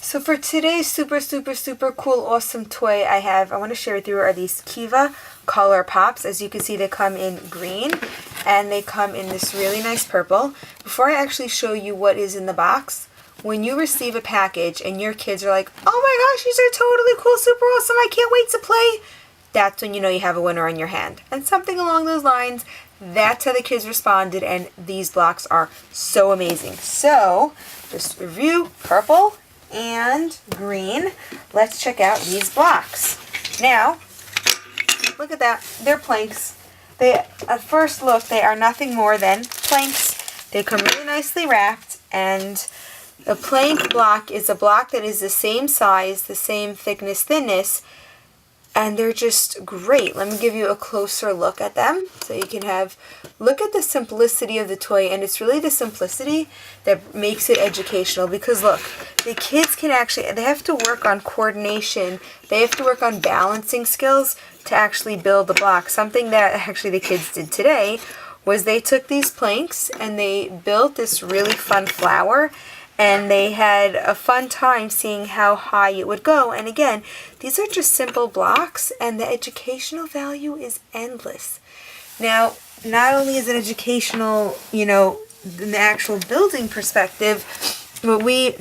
So for today's super cool awesome toy I want to share with you are these Kiva Color Pops. As you can see, they come in green and they come in this really nice purple. Before I actually show you what is in the box, when you receive a package and your kids are like, oh my gosh, these are totally cool, super awesome, I can't wait to play, that's when you know you have a winner on your hand. And something along those lines, that's how the kids responded, and these blocks are so amazing. So, just review purple and green. Let's check out these blocks. Now, look at that. They're planks. At first look, they are nothing more than planks. They come really nicely wrapped, and a plank block is a block that is the same size, the same thickness, thinness, and they're just great. Let me give you a closer look at them so you can look at the simplicity of the toy, and it's really the simplicity that makes it educational, because look, the kids they have to work on coordination, they have to work on balancing skills to actually build the block. Something that actually the kids did today was they took these planks and they built this really fun flower, and they had a fun time seeing how high it would go. And again, these are just simple blocks, and the educational value is endless. Now, not only is it educational, in the actual building perspective, but we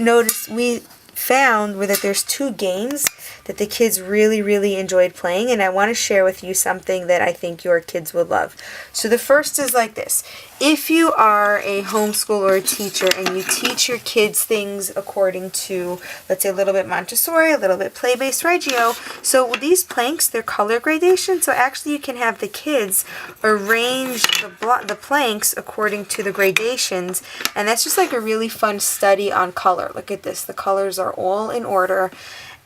found were that there's 2 games that the kids really enjoyed playing, and I want to share with you something that I think your kids would love. So the first is like this. If you are a homeschool or a teacher and you teach your kids things according to, let's say, a little bit Montessori, a little bit play-based Reggio, so these planks, they're color gradation, so actually you can have the kids arrange the planks according to the gradations, and that's just like a really fun study on color. Look at this. The colors are all in order,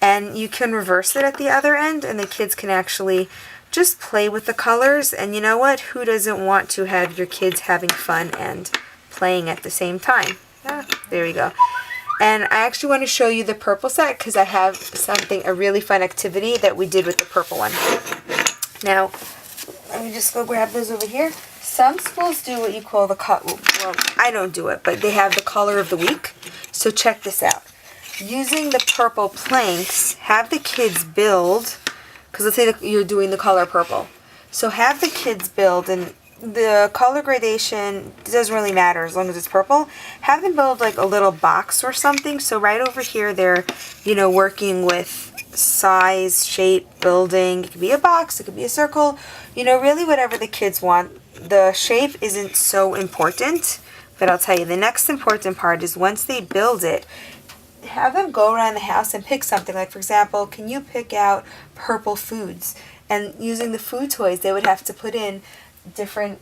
and you can reverse it at the other end, and the kids can actually just play with the colors. And you know what? Who doesn't want to have your kids having fun and playing at the same time? Yeah, there we go. And I actually want to show you the purple set because I have a really fun activity that we did with the purple one. Now, let me just go grab those over here. Some schools do what you call well, I don't do it, but they have the color of the week. So check this out. Using the purple planks, have the kids build, because let's say that you're doing the color purple. So have the kids build, and the color gradation doesn't really matter as long as it's purple. Have them build like a little box or something. So right over here they're, working with size, shape, building. It could be a box, it could be a circle, really whatever the kids want. The shape isn't so important, but I'll tell you, the next important part is once they build it, have them go around the house and pick something. Like, for example, can you pick out purple foods? And using the food toys, they would have to put in different,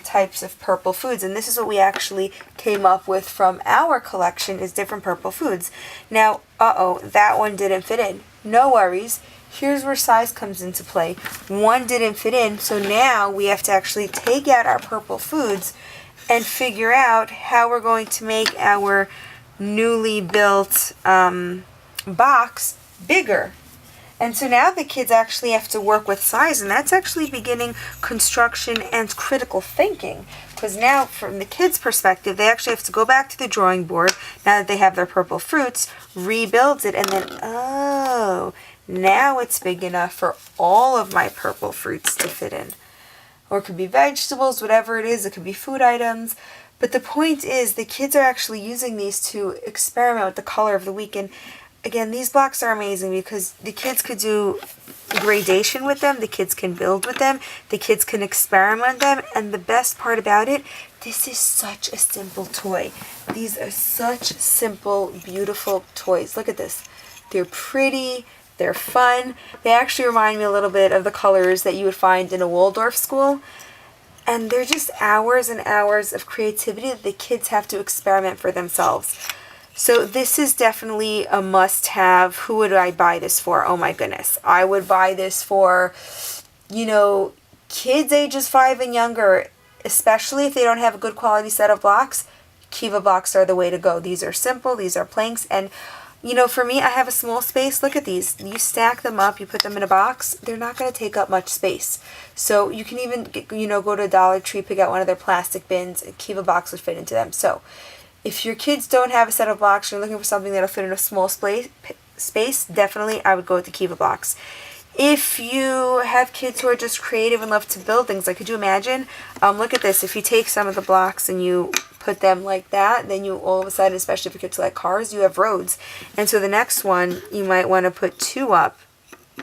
types of purple foods. And this is what we actually came up with from our collection, is different purple foods. Now, that one didn't fit in. No worries. Here's where size comes into play. One didn't fit in, so now we have to actually take out our purple foods and figure out how we're going to make our newly built box bigger. And so now the kids actually have to work with size, and that's actually beginning construction and critical thinking, because now from the kids' perspective, they actually have to go back to the drawing board now that they have their purple fruits, rebuild it, and then now it's big enough for all of my purple fruits to fit in. Or it could be vegetables, whatever it is. It could be food items. But the point is, the kids are actually using these to experiment with the color of the week. And again, these blocks are amazing because the kids could do gradation with them, the kids can build with them, the kids can experiment with them, and the best part about it, this is such a simple toy. These are such simple, beautiful toys. Look at this. They're pretty, they're fun. They actually remind me a little bit of the colors that you would find in a Waldorf school. And they're just hours and hours of creativity that the kids have to experiment for themselves. So this is definitely a must-have. Who would I buy this for? Oh my goodness. I would buy this for, kids ages 5 and younger, especially if they don't have a good quality set of blocks. Kiva blocks are the way to go. These are simple. These are planks. And for me, I have a small space. Look at these. You stack them up, you put them in a box. They're not going to take up much space. So you can even, go to Dollar Tree, pick out one of their plastic bins. A Kiva box would fit into them. So If your kids don't have a set of blocks, you're looking for something that'll fit in a small space, definitely I would go with the Kiva blocks. If you have kids who are just creative and love to build things, like could you imagine? Look at this. If you take some of the blocks and you put them like that, then you all of a sudden, especially if your kids like cars, you have roads. And so the next one, you might want to put 2 up,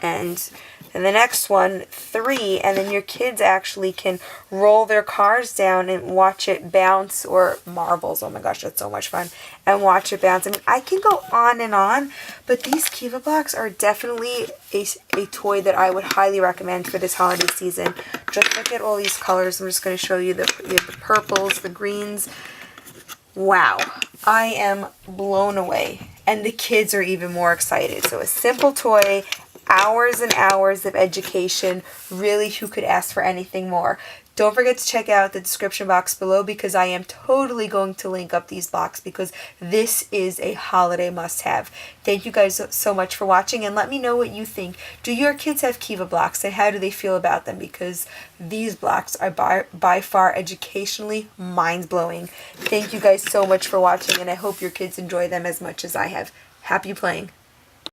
and the next one 3, and then your kids actually can roll their cars down and watch it bounce, or marbles, oh my gosh, that's so much fun, and watch it bounce. I mean, I can go on, but these Kiva blocks are definitely a toy that I would highly recommend for this holiday season. Just look at all these colors. I'm just going to show you the purples, the greens. Wow, I am blown away, and the kids are even more excited. So a simple toy, hours and hours of education. Really, who could ask for anything more? Don't forget to check out the description box below, because I am totally going to link up these blocks, because this is a holiday must-have. Thank you guys so much for watching, and let me know what you think. Do your kids have Kiva blocks, and how do they feel about them? Because these blocks are by far educationally mind-blowing. Thank you guys so much for watching, and I hope your kids enjoy them as much as I have. Happy playing!